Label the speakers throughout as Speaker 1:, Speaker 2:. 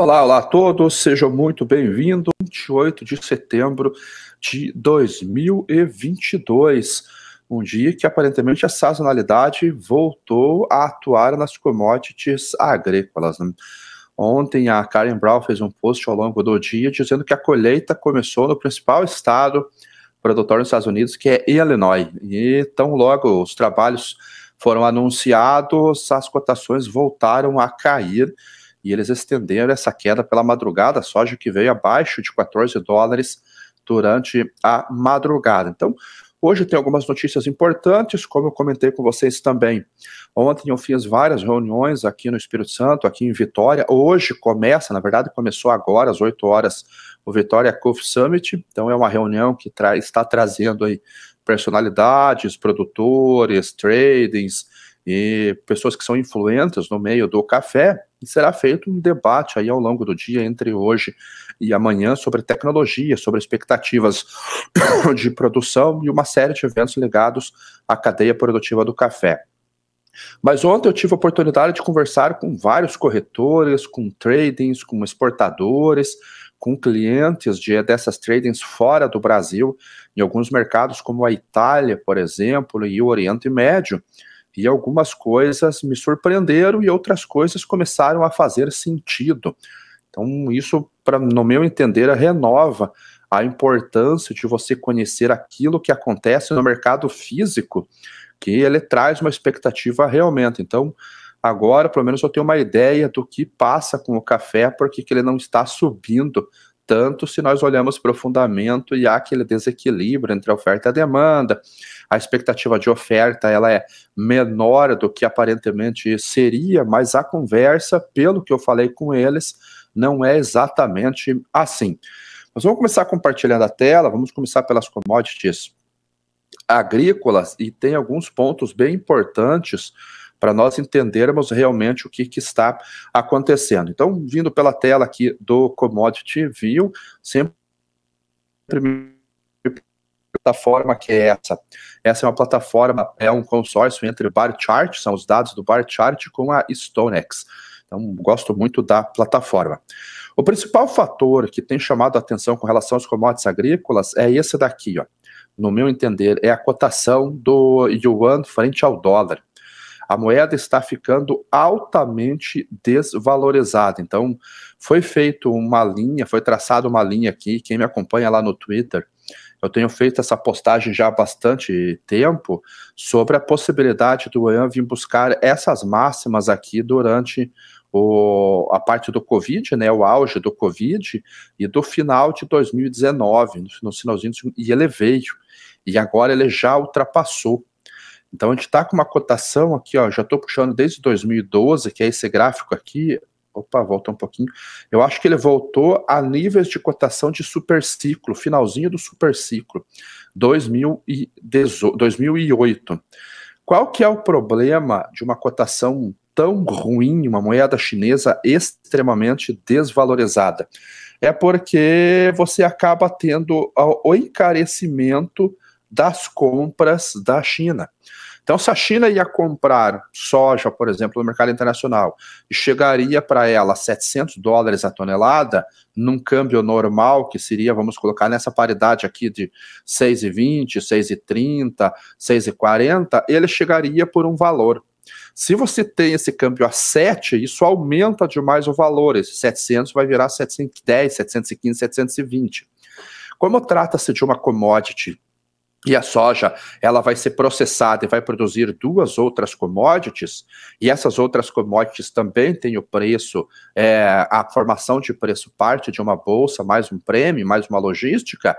Speaker 1: Olá, olá a todos, sejam muito bem-vindos. 28 de setembro de 2022, um dia que aparentemente a sazonalidade voltou a atuar nas commodities agrícolas, né? Ontem a Karen Brown fez um post ao longo do dia dizendo que a colheita começou no principal estado produtor nos Estados Unidos, que é Illinois, e tão logo os trabalhos foram anunciados, as cotações voltaram a cair, e eles estenderam essa queda pela madrugada, a soja que veio abaixo de $14 durante a madrugada. Então, hoje tem algumas notícias importantes, como eu comentei com vocês também. Ontem eu fiz várias reuniões aqui no Espírito Santo, aqui em Vitória. Hoje começa, na verdade começou agora, às 8 horas, o Vitória Coffee Summit. Então é uma reunião que está trazendo aí personalidades, produtores, tradings e pessoas que são influentes no meio do café, e será feito um debate aí ao longo do dia, entre hoje e amanhã, sobre tecnologia, sobre expectativas de produção e uma série de eventos ligados à cadeia produtiva do café. Mas ontem eu tive a oportunidade de conversar com vários corretores, com tradings, com exportadores, com clientes dessas tradings fora do Brasil, em alguns mercados como a Itália, por exemplo, e o Oriente Médio. E algumas coisas me surpreenderam e outras coisas começaram a fazer sentido. Então isso, no meu entender, renova a importância de você conhecer aquilo que acontece no mercado físico, que ele traz uma expectativa realmente. Então, agora, pelo menos eu tenho uma ideia do que passa com o café, porque ele não está subindo tanto se nós olhamos para o fundamento e há aquele desequilíbrio entre a oferta e a demanda. A expectativa de oferta ela é menor do que aparentemente seria, mas a conversa, pelo que eu falei com eles, não é exatamente assim. Mas vamos começar compartilhando a tela, vamos começar pelas commodities agrícolas, e tem alguns pontos bem importantes para nós entendermos realmente o que está acontecendo. Então, vindo pela tela aqui do Commodity View, sempre plataforma que é essa. Essa é uma plataforma, é um consórcio entre Barchart, são os dados do Barchart, com a StoneX. Então, gosto muito da plataforma. O principal fator que tem chamado a atenção com relação às commodities agrícolas é esse daqui, ó. No meu entender, é a cotação do yuan frente ao dólar. A moeda está ficando altamente desvalorizada. Então, foi feito uma linha, foi traçada uma linha aqui, quem me acompanha lá no Twitter, eu tenho feito essa postagem já há bastante tempo sobre a possibilidade do yuan vir buscar essas máximas aqui durante a parte do Covid, né, o auge do Covid e do final de 2019, no finalzinho, e ele veio, e agora ele já ultrapassou. Então a gente está com uma cotação aqui, ó, já estou puxando desde 2012, que é esse gráfico aqui, opa, volta um pouquinho, eu acho que ele voltou a níveis de cotação de superciclo, finalzinho do superciclo, 2008. Qual que é o problema de uma cotação tão ruim, uma moeda chinesa extremamente desvalorizada? É porque você acaba tendo o encarecimento das compras da China. Então, se a China ia comprar soja, por exemplo, no mercado internacional, e chegaria para ela $700 a tonelada, num câmbio normal, que seria, vamos colocar nessa paridade aqui de 6,20, 6,30, 6,40, ele chegaria por um valor. Se você tem esse câmbio a 7, isso aumenta demais o valor. Esse 700 vai virar 710, 715, 720. Como trata-se de uma commodity, e a soja, ela vai ser processada e vai produzir duas outras commodities, e essas outras commodities também têm o preço, a formação de preço parte de uma bolsa, mais um prêmio, mais uma logística,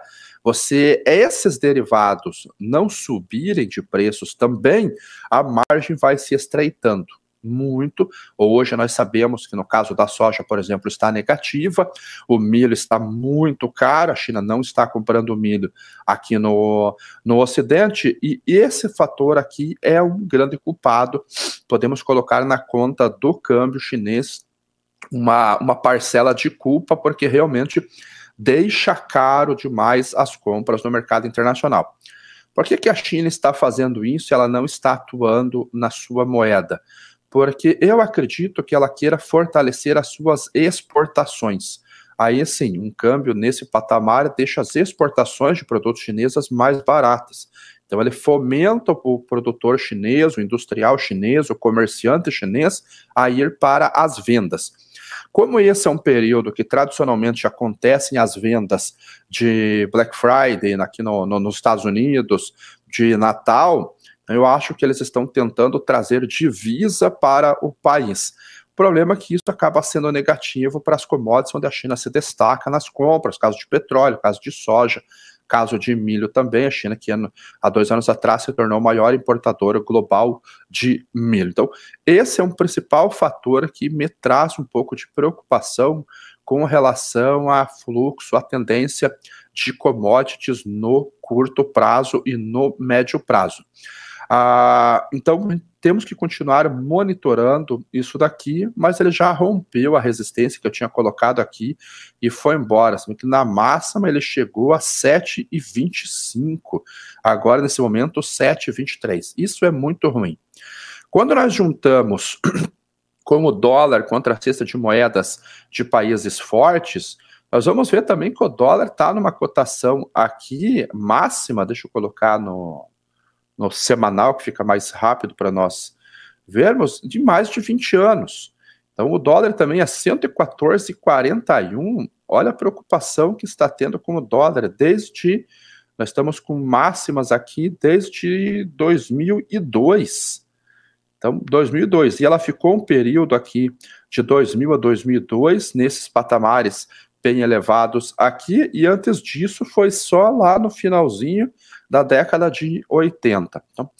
Speaker 1: esses derivados não subirem de preços também, a margem vai se estreitando muito. Hoje nós sabemos que no caso da soja, por exemplo, está negativa, o milho está muito caro, a China não está comprando milho aqui no Ocidente, e esse fator aqui é um grande culpado. Podemos colocar na conta do câmbio chinês uma parcela de culpa, porque realmente deixa caro demais as compras no mercado internacional. Por que a China está fazendo isso e ela não está atuando na sua moeda? porque eu acredito que ela queira fortalecer as suas exportações. Aí, sim, um câmbio nesse patamar deixa as exportações de produtos chineses mais baratas. Então, ele fomenta o produtor chinês, o industrial chinês, o comerciante chinês a ir para as vendas. Como esse é um período que tradicionalmente acontecem as vendas de Black Friday aqui nos Estados Unidos, de Natal, eu acho que eles estão tentando trazer divisa para o país. O problema é que isso acaba sendo negativo para as commodities onde a China se destaca nas compras, caso de petróleo, caso de soja, caso de milho também. A China, que há 2 anos atrás se tornou o maior importador global de milho. Então, esse é um principal fator que me traz um pouco de preocupação com relação a fluxo, a tendência de commodities no curto prazo e no médio prazo. Então, temos que continuar monitorando isso daqui, mas ele já rompeu a resistência que eu tinha colocado aqui e foi embora. Assim, que na máxima ele chegou a 7,25, agora nesse momento 7,23. Isso é muito ruim. Quando nós juntamos com o dólar contra a cesta de moedas de países fortes, nós vamos ver também que o dólar está numa cotação aqui máxima, deixa eu colocar no semanal, que fica mais rápido para nós vermos, de mais de 20 anos. Então, o dólar também é 114,41. Olha a preocupação que está tendo com o dólar nós estamos com máximas aqui desde 2002. Então, 2002. E ela ficou um período aqui de 2000 a 2002, nesses patamares bem elevados aqui, e antes disso foi só lá no finalzinho da década de 80. Então,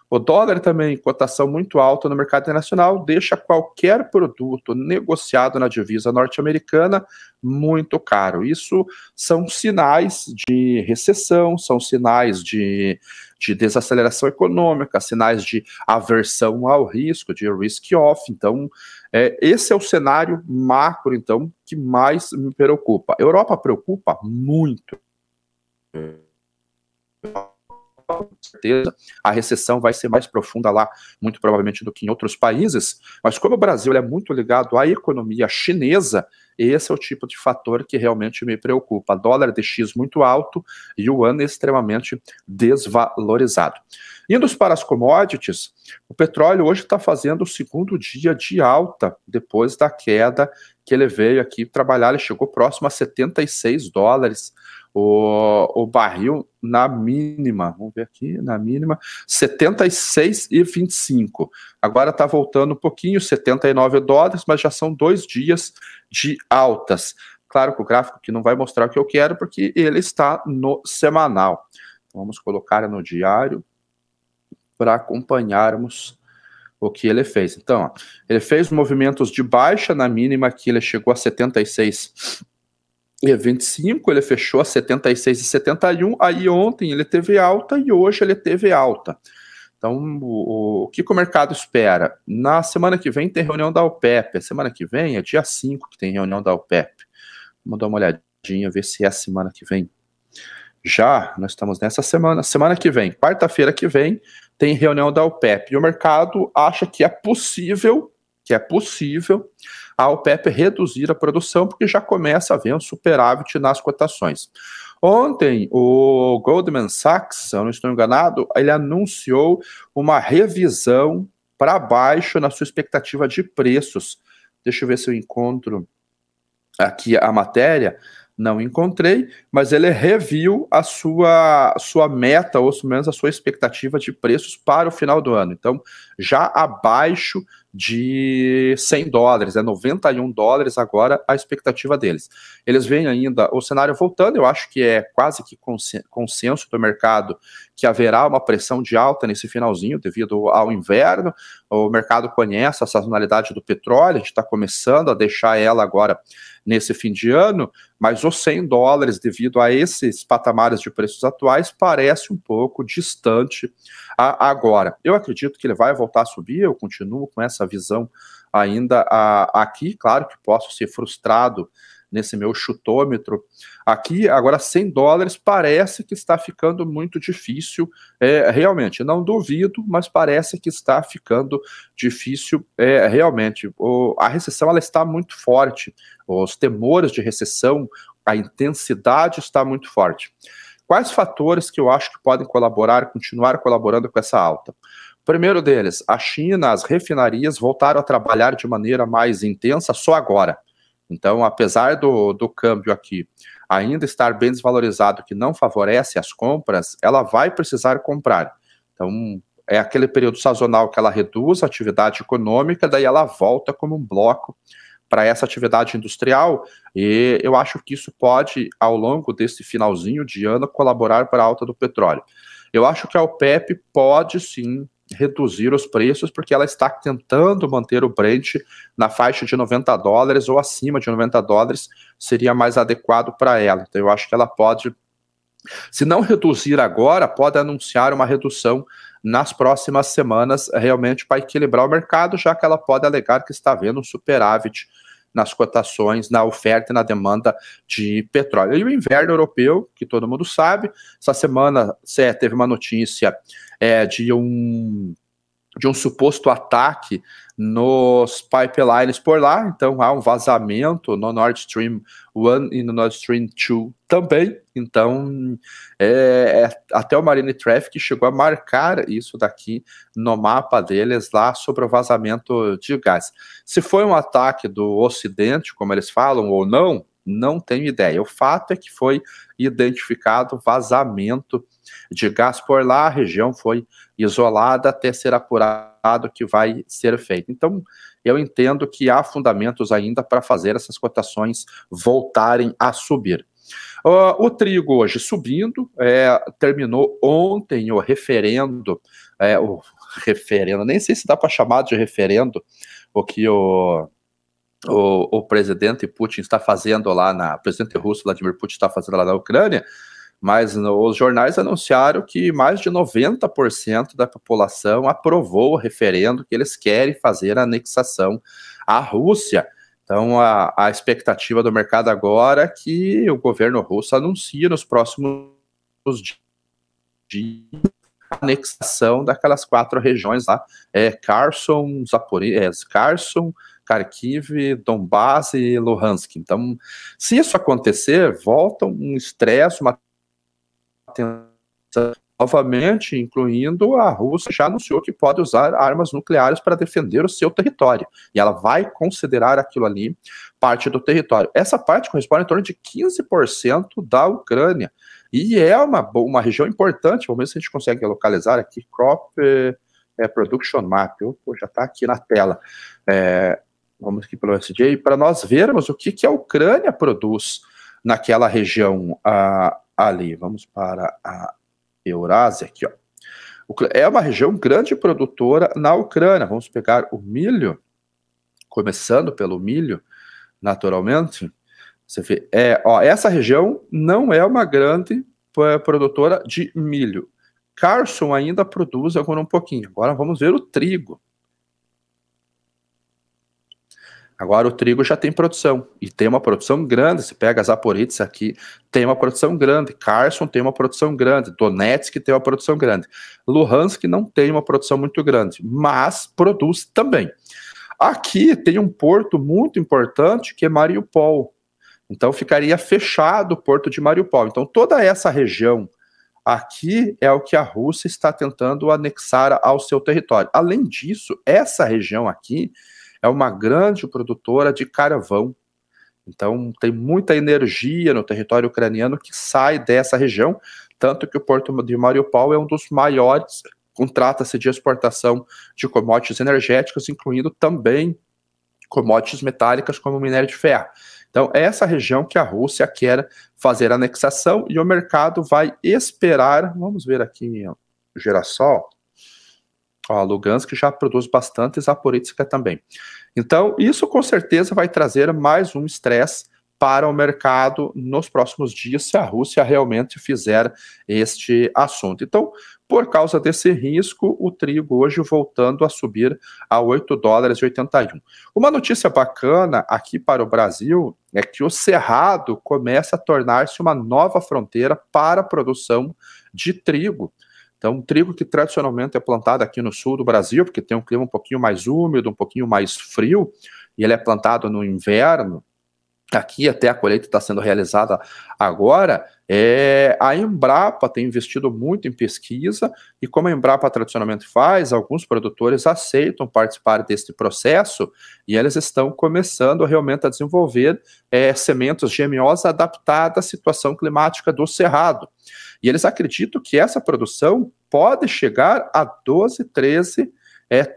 Speaker 1: o dólar também, cotação muito alta no mercado internacional, deixa qualquer produto negociado na divisa norte-americana muito caro. Isso são sinais de recessão, são sinais de desaceleração econômica, sinais de aversão ao risco, de risk-off. Então, esse é o cenário macro, então, que mais me preocupa. A Europa preocupa muito. Com certeza, a recessão vai ser mais profunda lá, muito provavelmente, do que em outros países, mas como o Brasil é muito ligado à economia chinesa, esse é o tipo de fator que realmente me preocupa. Dólar DX muito alto e o yuan extremamente desvalorizado. Indo para as commodities, o petróleo hoje está fazendo o segundo dia de alta, depois da queda que ele veio aqui trabalhar, ele chegou próximo a $76. O barril na mínima, vamos ver aqui, na mínima, 76,25. Agora está voltando um pouquinho, $79, mas já são 2 dias de altas. Claro que o gráfico aqui não vai mostrar o que eu quero, porque ele está no semanal. Vamos colocar no diário para acompanharmos o que ele fez. Então, ó, ele fez movimentos de baixa, na mínima aqui ele chegou a 76,25, ele fechou a 76,71, aí ontem ele teve alta e hoje ele teve alta. Então, o que o mercado espera? Na semana que vem tem reunião da OPEP, a semana que vem é dia 5 que tem reunião da OPEP. Vamos dar uma olhadinha, ver se é a semana que vem. Já, nós estamos nessa semana que vem, quarta-feira que vem, tem reunião da OPEP, e o mercado acha que é possível a OPEP reduzir a produção, porque já começa a haver um superávit nas cotações. Ontem, o Goldman Sachs, se eu não estou enganado, ele anunciou uma revisão para baixo na sua expectativa de preços. Deixa eu ver se eu encontro aqui a matéria. Não encontrei, mas ele reviu a sua meta, ou pelo menos a sua expectativa de preços para o final do ano. Então, já abaixo de $100, $91 agora a expectativa deles. Eles veem ainda o cenário voltando, eu acho que é quase que consenso do mercado que haverá uma pressão de alta nesse finalzinho devido ao inverno. O mercado conhece a sazonalidade do petróleo, a gente está começando a deixar ela agora nesse fim de ano, mas os $100, devido a esses patamares de preços atuais, parece um pouco distante agora. Eu acredito que ele vai voltar a subir, eu continuo com essa visão ainda aqui, claro que posso ser frustrado nesse meu chutômetro aqui. Agora, $100 parece que está ficando muito difícil, realmente. Não duvido, mas parece que está ficando difícil realmente. A recessão ela está muito forte, os temores de recessão, a intensidade está muito forte. Quais fatores que eu acho que podem colaborar, continuar colaborando com essa alta? O primeiro deles, a China, as refinarias voltaram a trabalhar de maneira mais intensa só agora. Então, apesar do câmbio aqui ainda estar bem desvalorizado, que não favorece as compras, ela vai precisar comprar. Então, é aquele período sazonal que ela reduz a atividade econômica, daí ela volta como um bloco para essa atividade industrial, e eu acho que isso pode, ao longo desse finalzinho de ano, colaborar para a alta do petróleo. Eu acho que a OPEP pode, sim, reduzir os preços, porque ela está tentando manter o Brent na faixa de $90 ou acima de $90, seria mais adequado para ela. Então eu acho que ela pode, se não reduzir agora, pode anunciar uma redução nas próximas semanas, realmente para equilibrar o mercado, já que ela pode alegar que está havendo um superávit nas cotações, na oferta e na demanda de petróleo. E o inverno europeu, que todo mundo sabe, essa semana teve uma notícia de um suposto ataque nos pipelines por lá, então há um vazamento no Nord Stream 1 e no Nord Stream 2 também, então até o Marine Traffic chegou a marcar isso daqui no mapa deles lá sobre o vazamento de gás. Se foi um ataque do Ocidente, como eles falam, ou não, não tenho ideia. O fato é que foi identificado vazamento de gás por lá, a região foi isolada até ser apurado o que vai ser feito. Então, eu entendo que há fundamentos ainda para fazer essas cotações voltarem a subir. O trigo hoje subindo, terminou ontem o referendo, nem sei se dá para chamar de referendo, o que o presidente Putin está fazendo lá o presidente russo Vladimir Putin está fazendo lá na Ucrânia, mas os jornais anunciaram que mais de 90% da população aprovou o referendo, que eles querem fazer a anexação à Rússia. Então, a expectativa do mercado agora é que o governo russo anuncie nos próximos dias a anexação daquelas 4 regiões lá, Kherson, Kherson, Kharkiv, Donbass e Luhansk. Então, se isso acontecer, volta um estresse, uma tensão novamente, incluindo a Rússia já anunciou que pode usar armas nucleares para defender o seu território, e ela vai considerar aquilo ali parte do território. Essa parte corresponde em torno de 15% da Ucrânia, e é uma região importante. Vamos ver se a gente consegue localizar aqui, Crop Production Map, já está aqui na tela. Vamos aqui pelo SJ, para nós vermos o que a Ucrânia produz naquela região ali. Vamos para a Eurásia aqui, ó. É uma região grande produtora na Ucrânia. Vamos pegar o milho, começando pelo milho, naturalmente. Você vê, essa região não é uma grande produtora de milho. Kherson ainda produz agora um pouquinho. Agora vamos ver o trigo. Agora o trigo já tem produção, e tem uma produção grande. Você pega as Zaporizhzhia aqui, tem uma produção grande, Kherson tem uma produção grande, Donetsk tem uma produção grande, Luhansk não tem uma produção muito grande, mas produz também. Aqui tem um porto muito importante que é Mariupol, então ficaria fechado o porto de Mariupol. Então toda essa região aqui é o que a Rússia está tentando anexar ao seu território. Além disso, essa região aqui é uma grande produtora de carvão. Então, tem muita energia no território ucraniano que sai dessa região, tanto que o porto de Mariupol é um dos maiores, trata-se de exportação de commodities energéticas, incluindo também commodities metálicas como minério de ferro. Então, é essa região que a Rússia quer fazer a anexação, e o mercado vai esperar. Vamos ver aqui o Girassol. Lugansk já produz bastante, Zaporizhzhia também. Então, isso com certeza vai trazer mais um estresse para o mercado nos próximos dias, se a Rússia realmente fizer este assunto. Então, Por causa desse risco, o trigo hoje voltando a subir a $8,81. Uma notícia bacana aqui para o Brasil é que o Cerrado começa a tornar-se uma nova fronteira para a produção de trigo. Então, trigo que tradicionalmente é plantado aqui no sul do Brasil, porque tem um clima um pouquinho mais úmido, um pouquinho mais frio, e ele é plantado no inverno. Aqui até a colheita está sendo realizada agora, a Embrapa tem investido muito em pesquisa, e como a Embrapa tradicionalmente faz, alguns produtores aceitam participar deste processo, e eles estão começando realmente a desenvolver sementes GMOs adaptadas à situação climática do Cerrado. E eles acreditam que essa produção pode chegar a 12, 13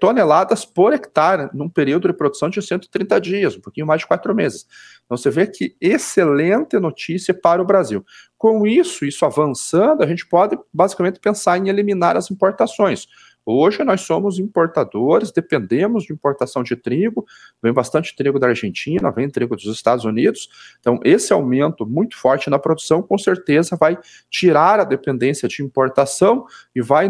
Speaker 1: toneladas por hectare, num período de produção de 130 dias, um pouquinho mais de 4 meses. Então você vê que excelente notícia para o Brasil. Com isso avançando, a gente pode basicamente pensar em eliminar as importações. Hoje nós somos importadores, dependemos de importação de trigo, vem bastante trigo da Argentina, vem trigo dos Estados Unidos, então esse aumento muito forte na produção com certeza vai tirar a dependência de importação e vai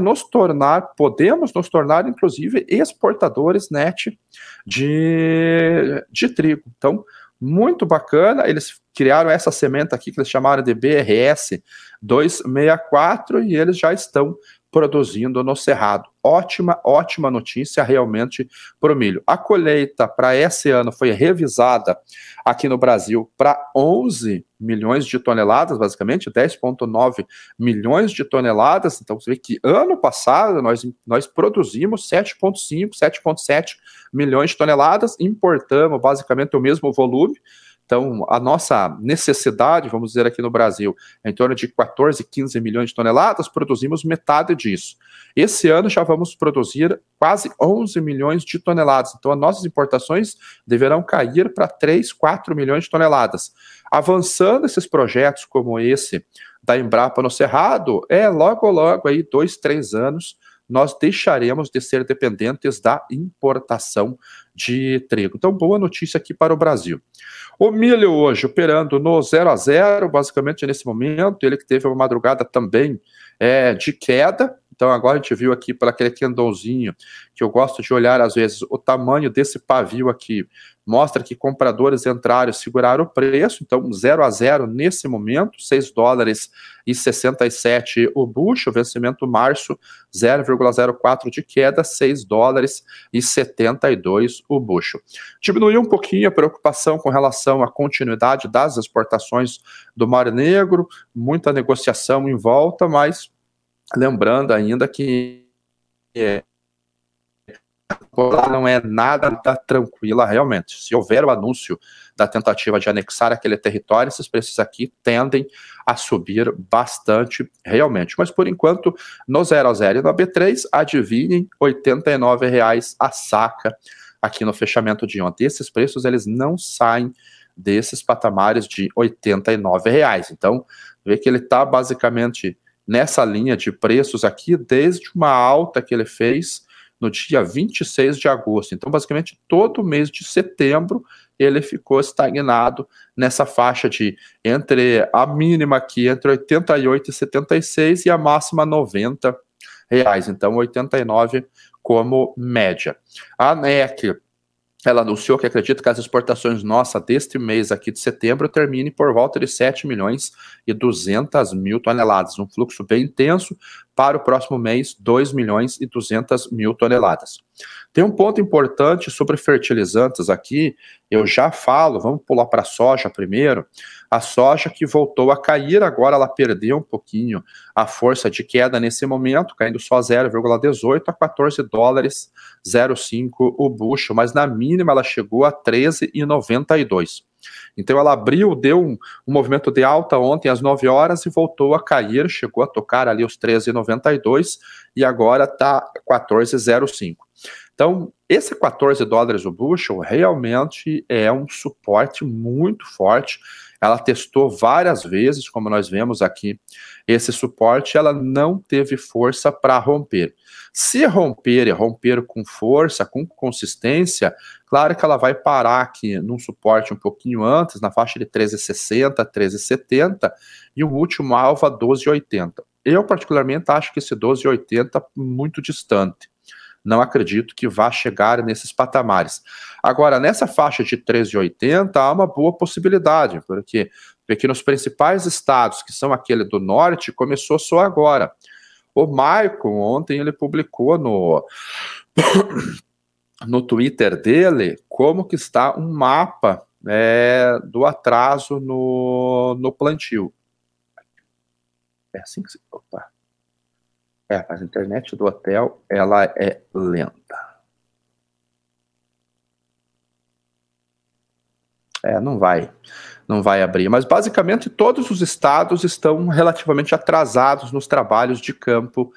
Speaker 1: podemos nos tornar inclusive exportadores net de trigo. Então, muito bacana, eles criaram essa semente aqui que eles chamaram de BRS 264 e eles já estão produzindo no Cerrado. Ótima notícia realmente para o milho. A colheita para esse ano foi revisada aqui no Brasil para 11 milhões de toneladas, basicamente, 10,9 milhões de toneladas. Então, você vê que ano passado nós produzimos 7,5, 7,7 milhões de toneladas, importamos basicamente o mesmo volume. Então, a nossa necessidade, vamos dizer aqui no Brasil, é em torno de 14, 15 milhões de toneladas, produzimos metade disso. Esse ano já vamos produzir quase 11 milhões de toneladas. Então, as nossas importações deverão cair para 3, 4 milhões de toneladas. Avançando esses projetos como esse da Embrapa no Cerrado, logo aí 2, 3 anos, nós deixaremos de ser dependentes da importação de trigo. Então, boa notícia aqui para o Brasil. O milho hoje operando no 0 a 0, basicamente nesse momento, ele que teve uma madrugada também de queda. Então agora a gente viu aqui por aquele candlezinho, que eu gosto de olhar às vezes, o tamanho desse pavio aqui, mostra que compradores entraram e seguraram o preço. Então 0 a 0 nesse momento, $6,67 o bushel, vencimento março, 0,04 de queda, $6,72 o bushel. Diminuiu um pouquinho a preocupação com relação à continuidade das exportações do Mar Negro, muita negociação em volta, mas lembrando ainda que não é nada tranquila realmente. Se houver o anúncio da tentativa de anexar aquele território, esses preços aqui tendem a subir bastante realmente. Mas por enquanto, no 0 a 0 e na B3, adivinhem, R$ 89,00 a saca aqui no fechamento de ontem. Esses preços eles não saem desses patamares de R$ 89,00. Então, vê que ele está basicamente nessa linha de preços aqui desde uma alta que ele fez no dia 26 de agosto. Então, basicamente, todo mês de setembro ele ficou estagnado nessa faixa de entre a mínima aqui entre 88 e 76 e a máxima R$ 90,00. Então, 89 como média. A ANEC, ela anunciou que acredita que as exportações nossas deste mês aqui de setembro terminem por volta de 7.200.000 toneladas, um fluxo bem intenso. Para o próximo mês, 2.200.000 toneladas. Tem um ponto importante sobre fertilizantes aqui, eu já falo, vamos pular para a soja primeiro. A soja que voltou a cair, agora ela perdeu um pouquinho a força de queda nesse momento, caindo só 0,18 a $14,05 o bushel, mas na mínima ela chegou a 13,92. Então ela abriu, deu um movimento de alta ontem às 9 horas e voltou a cair, chegou a tocar ali os 13,92 e agora está 14,05. Então, esse $14 o bushel realmente é um suporte muito forte. Ela testou várias vezes, como nós vemos aqui, esse suporte, ela não teve força para romper. Se romper e romper com força, com consistência, claro que ela vai parar aqui num suporte um pouquinho antes, na faixa de 13,60, 13,70, e o último alvo a 12,80. Eu particularmente acho que esse 12,80 muito distante. Não acredito que vá chegar nesses patamares. Agora, nessa faixa de 13,80 há uma boa possibilidade, porque nos principais estados, que são aquele do norte, começou só agora. O Maicon, ontem, ele publicou no Twitter dele como que está um mapa do atraso no plantio. É assim que se... Opa. Mas a internet do hotel, ela é lenta. Não vai abrir. Mas, basicamente, todos os estados estão relativamente atrasados nos trabalhos de campo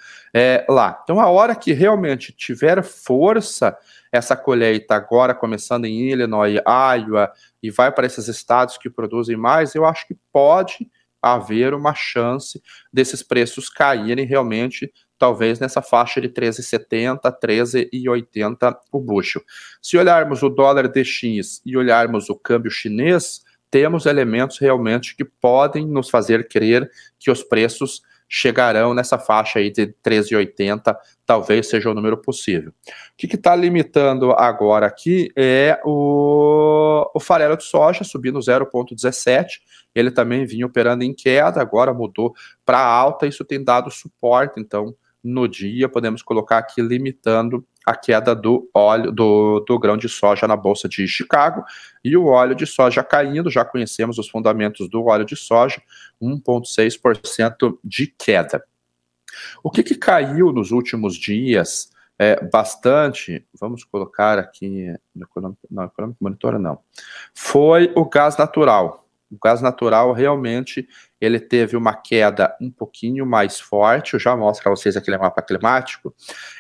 Speaker 1: lá. Então, a hora que realmente tiver força essa colheita, agora começando em Illinois, Iowa, e vai para esses estados que produzem mais, eu acho que pode haver uma chance desses preços caírem realmente, talvez nessa faixa de 13,70, 13,80 o bushel. Se olharmos o dólar DX e olharmos o câmbio chinês, temos elementos realmente que podem nos fazer crer que os preços chegarão nessa faixa aí de 13,80, talvez seja o número possível. O que está limitando agora aqui é o farelo de soja subindo 0,17, ele também vinha operando em queda, agora mudou para alta, isso tem dado suporte, então no dia podemos colocar aqui limitando a queda do óleo, do grão de soja na Bolsa de Chicago, e o óleo de soja caindo, já conhecemos os fundamentos do óleo de soja, 1,6% de queda. O que caiu nos últimos dias bastante, vamos colocar aqui no Economic Monitor, não, foi o gás natural. O gás natural realmente ele teve uma queda um pouquinho mais forte, eu já mostro para vocês aquele mapa climático,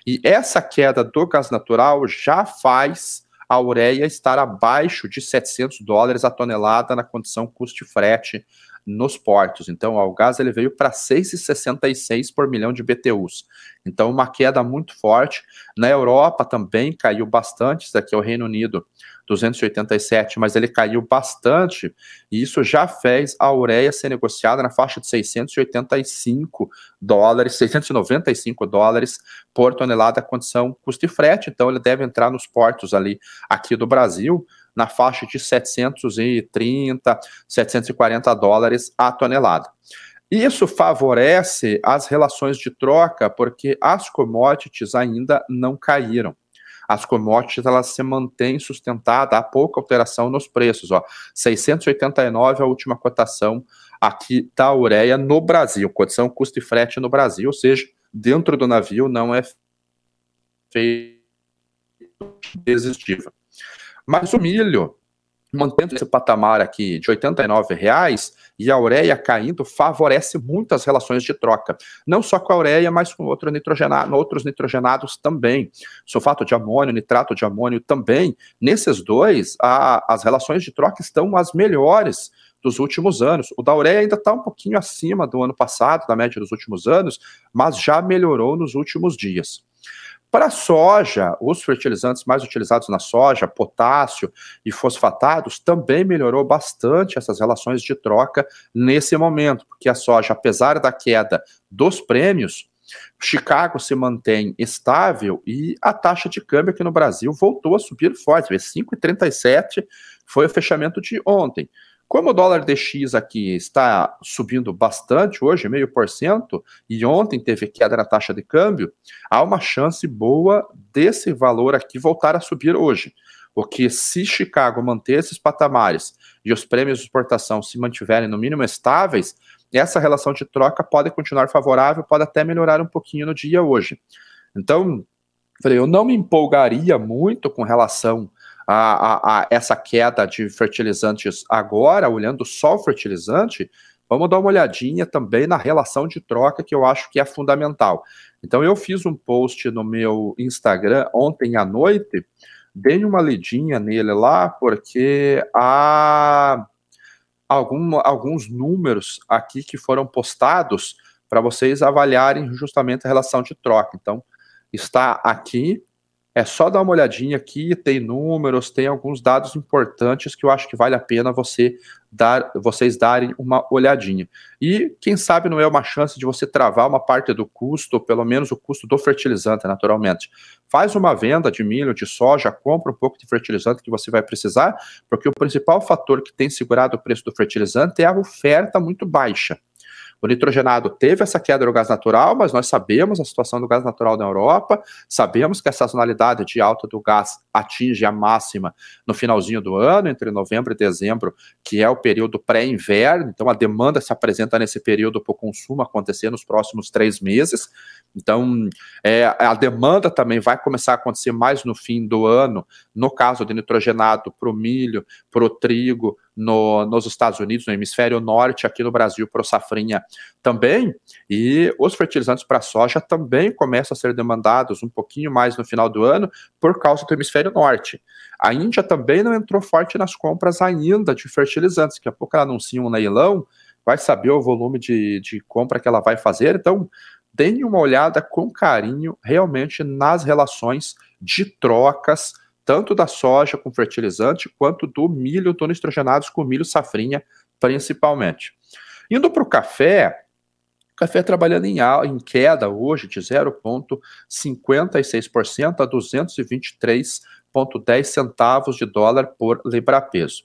Speaker 1: e essa queda do gás natural já faz a ureia estar abaixo de $700 a tonelada na condição custo frete nos portos. Então, o gás ele veio para 6,66 por milhão de BTUs. Então, uma queda muito forte. Na Europa também caiu bastante, isso aqui é o Reino Unido, 287, mas ele caiu bastante, e isso já fez a ureia ser negociada na faixa de $695, $695 por tonelada condição custo e frete, então ele deve entrar nos portos ali aqui do Brasil na faixa de 730, $740 a tonelada. Isso favorece as relações de troca, porque as commodities ainda não caíram. As commodities elas se mantêm sustentadas, há pouca alteração nos preços. 689 a última cotação aqui da ureia no Brasil, cotação custo e frete no Brasil, ou seja, dentro do navio não é feito desistível. Mas o milho, mantendo esse patamar aqui de R$89 e a ureia caindo, favorece muito as relações de troca. Não só com a ureia, mas com outros nitrogenados também. Sulfato de amônio, nitrato de amônio também. Nesses dois, as relações de troca estão as melhores dos últimos anos. O da ureia ainda está um pouquinho acima do ano passado, da média dos últimos anos, mas já melhorou nos últimos dias. Para a soja, os fertilizantes mais utilizados na soja, potássio e fosfatados, também melhorou bastante essas relações de troca nesse momento, porque a soja, apesar da queda dos prêmios, Chicago se mantém estável e a taxa de câmbio aqui no Brasil voltou a subir forte, 5,37 foi o fechamento de ontem. Como o dólar DX aqui está subindo bastante hoje, 0,5%, e ontem teve queda na taxa de câmbio, há uma chance boa desse valor aqui voltar a subir hoje. Porque se Chicago manter esses patamares e os prêmios de exportação se mantiverem no mínimo estáveis, essa relação de troca pode continuar favorável, pode até melhorar um pouquinho no dia hoje. Então, eu não me empolgaria muito com relação a essa queda de fertilizantes agora, olhando só o fertilizante. Vamos dar uma olhadinha também na relação de troca, que eu acho que é fundamental. Então, eu fiz um post no meu Instagram ontem à noite, dei uma lidinha nele lá, porque há alguns números aqui que foram postados para vocês avaliarem justamente a relação de troca. Então, está aqui É só dar uma olhadinha aqui, tem números, tem alguns dados importantes que eu acho que vale a pena vocês darem uma olhadinha. E quem sabe não é uma chance de você travar uma parte do custo, ou pelo menos o custo do fertilizante, naturalmente. Faz uma venda de milho, de soja, compra um pouco de fertilizante que você vai precisar, porque o principal fator que tem segurado o preço do fertilizante é a oferta muito baixa. O nitrogenado teve essa queda do gás natural, mas nós sabemos a situação do gás natural na Europa, sabemos que a sazonalidade de alta do gás atinge a máxima no finalzinho do ano, entre novembro e dezembro, que é o período pré-inverno, então a demanda se apresenta nesse período para o consumo acontecer nos próximos 3 meses, então a demanda também vai começar a acontecer mais no fim do ano, no caso de nitrogenado para o milho, para o trigo, nos Estados Unidos, no hemisfério norte, aqui no Brasil, para o safrinha também, e os fertilizantes para soja também começam a ser demandados um pouquinho mais no final do ano por causa do hemisfério norte. A Índia também não entrou forte nas compras ainda de fertilizantes, daqui a pouco ela anuncia um leilão, vai saber o volume de compra que ela vai fazer, então deem uma olhada com carinho realmente nas relações de trocas, tanto da soja com fertilizante, quanto do milho, do nitrogenados com milho safrinha, principalmente. Indo para o café trabalhando em queda hoje de 0,56% a 223,10 centavos de dólar por libra-peso.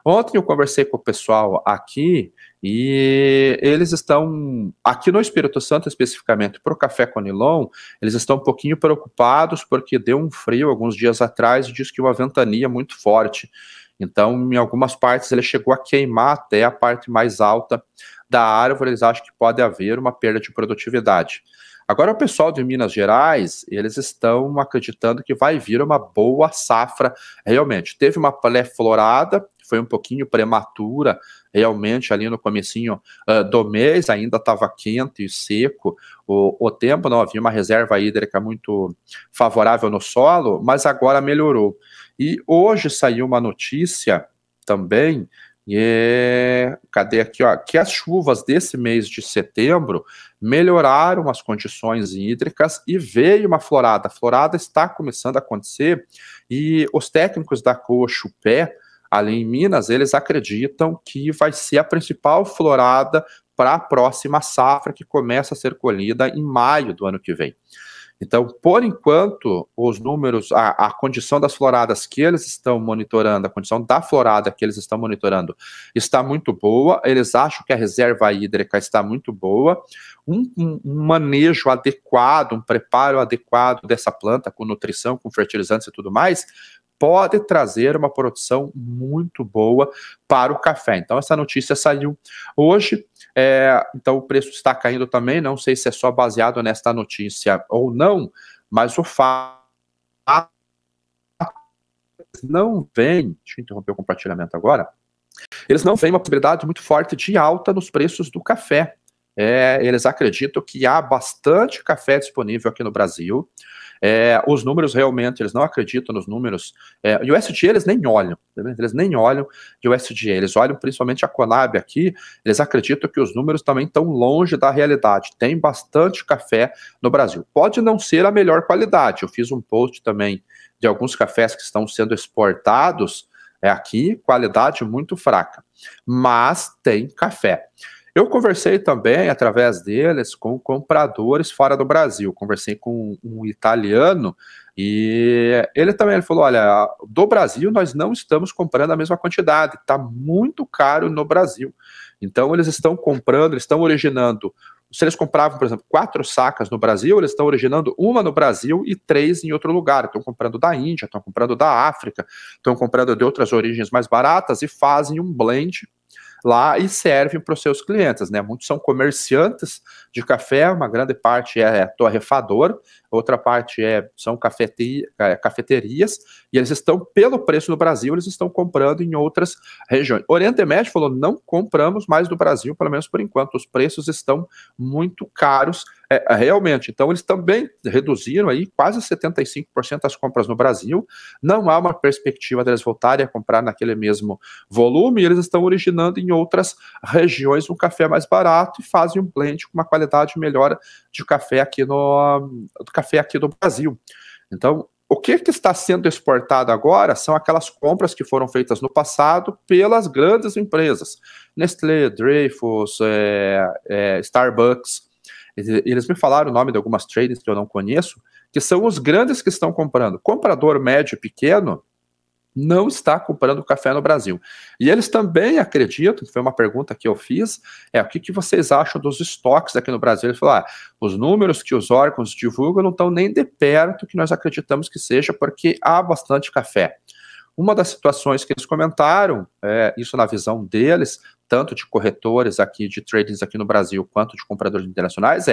Speaker 1: Ontem eu conversei com o pessoal aqui e eles estão, aqui no Espírito Santo especificamente, para o café Conilon, eles estão um pouquinho preocupados porque deu um frio alguns dias atrás e diz que uma ventania muito forte. Então, em algumas partes ele chegou a queimar até a parte mais alta da árvore, eles acham que pode haver uma perda de produtividade. Agora, o pessoal de Minas Gerais, eles estão acreditando que vai vir uma boa safra, realmente. Teve uma pré-florada, foi um pouquinho prematura, realmente, ali no comecinho do mês, ainda estava quente e seco, o tempo, não havia uma reserva hídrica muito favorável no solo, mas agora melhorou. E hoje saiu uma notícia também, cadê aqui, ó, que as chuvas desse mês de setembro melhoraram as condições hídricas e veio uma florada. A florada está começando a acontecer e os técnicos da Coa-Chupé, ali em Minas, eles acreditam que vai ser a principal florada para a próxima safra que começa a ser colhida em maio do ano que vem. Então, por enquanto, os números, a condição das floradas que eles estão monitorando, a condição da florada que eles estão monitorando está muito boa, eles acham que a reserva hídrica está muito boa, um manejo adequado, um preparo adequado dessa planta, com nutrição, com fertilizantes e tudo mais, pode trazer uma produção muito boa para o café. Então, essa notícia saiu hoje, então o preço está caindo também, não sei se é só baseado nesta notícia ou não, mas o fato não vem, deixa eu interromper o compartilhamento agora, eles não veem uma possibilidade muito forte de alta nos preços do café. Eles acreditam que há bastante café disponível aqui no Brasil. Os números realmente, eles não acreditam nos números. E o USDA eles nem olham, eles nem olham de USDA, eles olham principalmente a Conab aqui, eles acreditam que os números também estão longe da realidade. Tem bastante café no Brasil. Pode não ser a melhor qualidade. Eu fiz um post também de alguns cafés que estão sendo exportados aqui, qualidade muito fraca. Mas tem café. Eu conversei também, através deles, com compradores fora do Brasil. Conversei com um italiano e ele falou, olha, do Brasil nós não estamos comprando a mesma quantidade, está muito caro no Brasil. Então eles estão comprando, eles estão originando, se eles compravam, por exemplo, 4 sacas no Brasil, eles estão originando uma no Brasil e 3 em outro lugar. Estão comprando da Índia, estão comprando da África, estão comprando de outras origens mais baratas e fazem um blend lá e servem para os seus clientes, né? Muitos são comerciantes de café, uma grande parte é torrefador, outra parte são cafeterias, e eles estão, pelo preço no Brasil, eles estão comprando em outras regiões. Oriente Médio falou, não compramos mais do Brasil, pelo menos por enquanto, os preços estão muito caros, realmente. Então, eles também reduziram aí quase 75% das compras no Brasil, não há uma perspectiva deles voltarem a comprar naquele mesmo volume, e eles estão originando em outras regiões um café mais barato e fazem um blend com uma qualidade melhor de café aqui do Brasil. Então, o que está sendo exportado agora são aquelas compras que foram feitas no passado pelas grandes empresas, Nestlé, Dreyfus, Starbucks. Eles me falaram o nome de algumas tradings que eu não conheço, que são os grandes que estão comprando. Comprador médio e pequeno não está comprando café no Brasil. E eles também acreditam, que foi uma pergunta que eu fiz, o que vocês acham dos estoques aqui no Brasil? Eles falaram, os números que os órgãos divulgam não estão nem de perto que nós acreditamos que seja, porque há bastante café. Uma das situações que eles comentaram, isso na visão deles, tanto de corretores aqui, de tradings aqui no Brasil, quanto de compradores internacionais,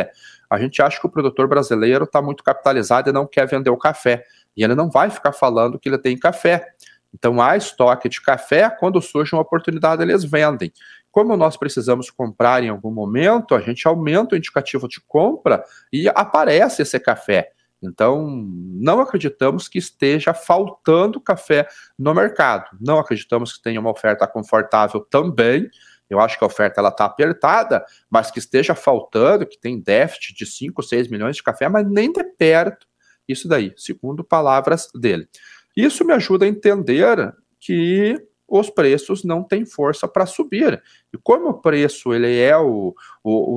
Speaker 1: a gente acha que o produtor brasileiro está muito capitalizado e não quer vender o café. E ele não vai ficar falando que ele tem café. Então, há estoque de café, quando surge uma oportunidade, eles vendem. Como nós precisamos comprar em algum momento, a gente aumenta o indicativo de compra e aparece esse café. Então, não acreditamos que esteja faltando café no mercado. Não acreditamos que tenha uma oferta confortável também. Eu acho que a oferta está apertada, mas que esteja faltando, que tem déficit de 5, 6 milhões de café, mas nem de perto. Isso daí, segundo palavras dele. Isso me ajuda a entender que os preços não têm força para subir. E como o preço ele é o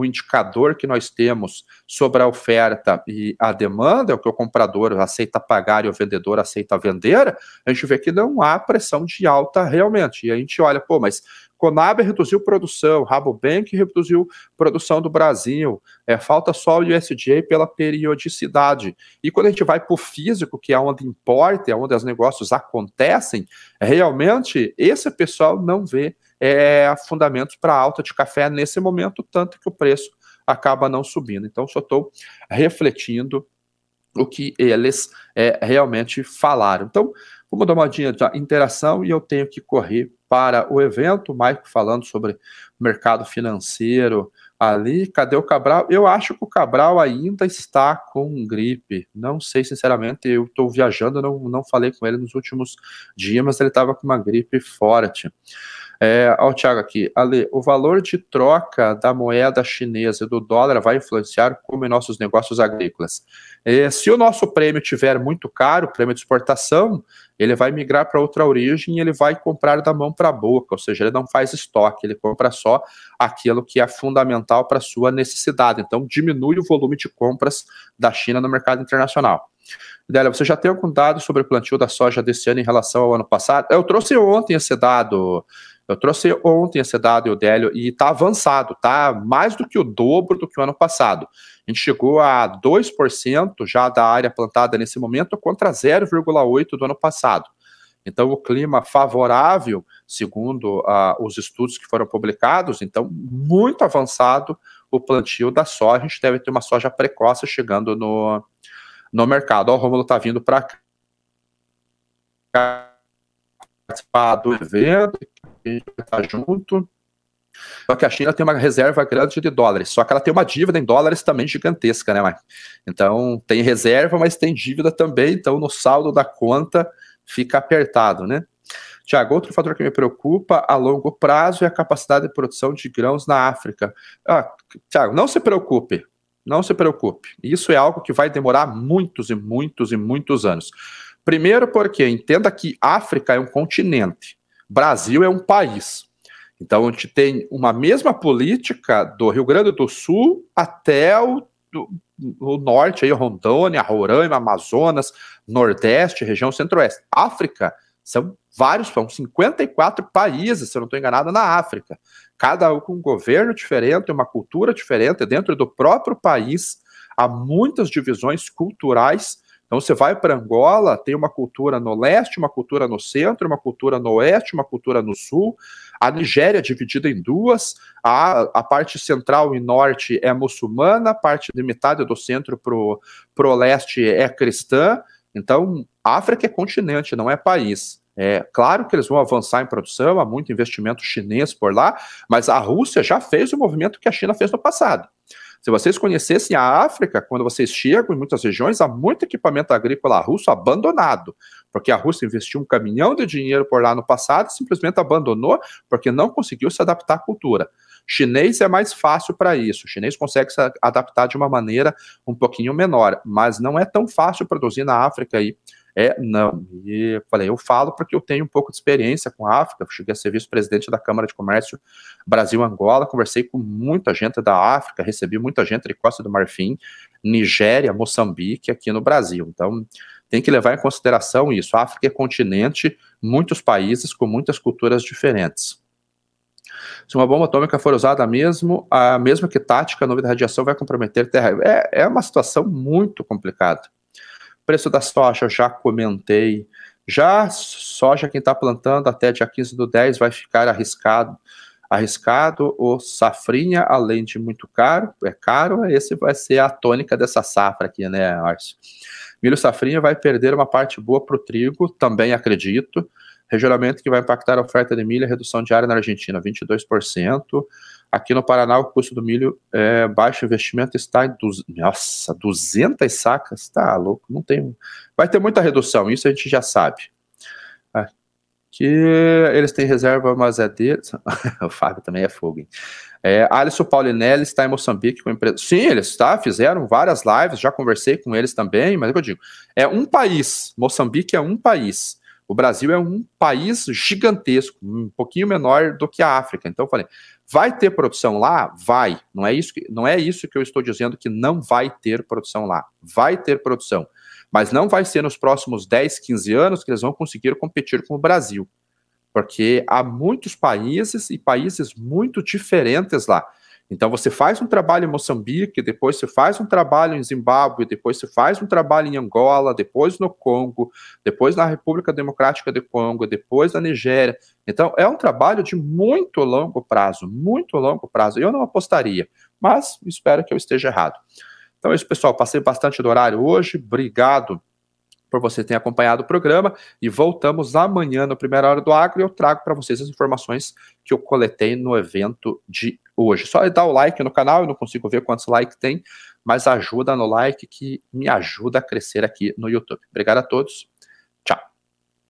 Speaker 1: indicador que nós temos sobre a oferta e a demanda, é o que o comprador aceita pagar e o vendedor aceita vender, a gente vê que não há pressão de alta realmente. E a gente olha, mas Conab reduziu produção, Rabobank reduziu produção do Brasil, falta só o USDA pela periodicidade. E quando a gente vai para o físico, que é onde importa, é onde os negócios acontecem, realmente esse pessoal não vê fundamentos para alta de café nesse momento, tanto que o preço acaba não subindo. Então, só estou refletindo o que eles realmente falaram. Então, vamos dar uma olhadinha de interação e eu tenho que correr para o evento. O Maico falando sobre mercado financeiro ali. Cadê o Cabral? Eu acho que o Cabral ainda está com gripe. Não sei, sinceramente, eu estou viajando, não falei com ele nos últimos dias, mas ele estava com uma gripe forte. Olha o Thiago aqui. Ale, o valor de troca da moeda chinesa e do dólar vai influenciar como em nossos negócios agrícolas. Se o nosso prêmio tiver muito caro, prêmio de exportação, ele vai migrar para outra origem e ele vai comprar da mão para a boca, ou seja, ele não faz estoque, ele compra só aquilo que é fundamental para a sua necessidade. Então, diminui o volume de compras da China no mercado internacional. Délia, você já tem algum dado sobre o plantio da soja desse ano em relação ao ano passado? Eu trouxe ontem esse dado, o Délio, e está avançado, tá mais do que o dobro do que o ano passado. A gente chegou a 2% já da área plantada nesse momento contra 0,8% do ano passado. Então, o clima favorável, segundo os estudos que foram publicados, então, muito avançado o plantio da soja. A gente deve ter uma soja precoce chegando no mercado. Ó, o Rômulo está vindo para cá participar do evento, a gente vai estar junto. Só que a China tem uma reserva grande de dólares, só que ela tem uma dívida em dólares também gigantesca, né, Mike? Então, tem reserva, mas tem dívida também, então no saldo da conta fica apertado, né? Tiago, outro fator que me preocupa a longo prazo é a capacidade de produção de grãos na África. Tiago, não se preocupe. Não se preocupe. Isso é algo que vai demorar muitos e muitos e muitos anos. Primeiro porque entenda que África é um continente, Brasil é um país. Então a gente tem uma mesma política do Rio Grande do Sul até o norte, aí, Rondônia, Roraima, Amazonas, Nordeste, região Centro-Oeste. África são 54 países, se eu não estou enganado, na África. Cada um com um governo diferente, uma cultura diferente, dentro do próprio país, há muitas divisões culturais. Então, você vai para Angola, tem uma cultura no leste, uma cultura no centro, uma cultura no oeste, uma cultura no sul. A Nigéria é dividida em duas, a parte central e norte é muçulmana, a parte de metade do centro para o leste é cristã. Então, a África é continente, não é país. É claro que eles vão avançar em produção, há muito investimento chinês por lá, mas a Rússia já fez o movimento que a China fez no passado. Se vocês conhecessem a África, quando vocês chegam em muitas regiões, há muito equipamento agrícola russo abandonado, porque a Rússia investiu um caminhão de dinheiro por lá no passado e simplesmente abandonou porque não conseguiu se adaptar à cultura. Chinês é mais fácil para isso, o chinês consegue se adaptar de uma maneira um pouquinho menor, mas não é tão fácil produzir na África aí Não. E eu falei, eu falo porque eu tenho um pouco de experiência com a África, eu cheguei a ser vice-presidente da Câmara de Comércio Brasil-Angola, conversei com muita gente da África, recebi muita gente de Costa do Marfim, Nigéria, Moçambique, aqui no Brasil. Então, tem que levar em consideração isso. A África é continente, muitos países com muitas culturas diferentes. Se uma bomba atômica for usada mesmo, a mesma que tática, a nuvem de radiação vai comprometer a Terra. É uma situação muito complicada. Preço da soja, já comentei. Já soja, quem está plantando até dia 15/10 vai ficar arriscado. O safrinha, além de muito caro, esse vai ser a tônica dessa safra aqui, né, Arcio? Milho safrinha vai perder uma parte boa para o trigo, também acredito. Regionalmente que vai impactar a oferta de milho e a redução diária na Argentina, 22%. Aqui no Paraná, o custo do milho baixo investimento está em 200 sacas, tá louco, não tem. Vai ter muita redução, isso a gente já sabe. Aqui eles têm reserva, mas é deles. O Fábio também é fogo, hein? Alisson Paulinelli está em Moçambique com empresa. Sim, eles fizeram várias lives, já conversei com eles também, mas é o que eu digo, é um país, Moçambique é um país. O Brasil é um país gigantesco, um pouquinho menor do que a África. Então eu falei, vai ter produção lá? Vai. Não é isso que eu estou dizendo que não vai ter produção lá. Vai ter produção. Mas não vai ser nos próximos 10, 15 anos que eles vão conseguir competir com o Brasil. Porque há muitos países e países muito diferentes lá. Então você faz um trabalho em Moçambique, depois você faz um trabalho em Zimbábue, depois você faz um trabalho em Angola, depois no Congo, depois na República Democrática do Congo, depois na Nigéria. Então é um trabalho de muito longo prazo, muito longo prazo. Eu não apostaria, mas espero que eu esteja errado. Então é isso, pessoal. Passei bastante do horário hoje. Obrigado por você ter acompanhado o programa e voltamos amanhã no Primeira Hora do Agro e eu trago para vocês as informações que eu coletei no evento de hoje. Só dar o like no canal, eu não consigo ver quantos likes tem, mas ajuda no like que me ajuda a crescer aqui no YouTube. Obrigado a todos.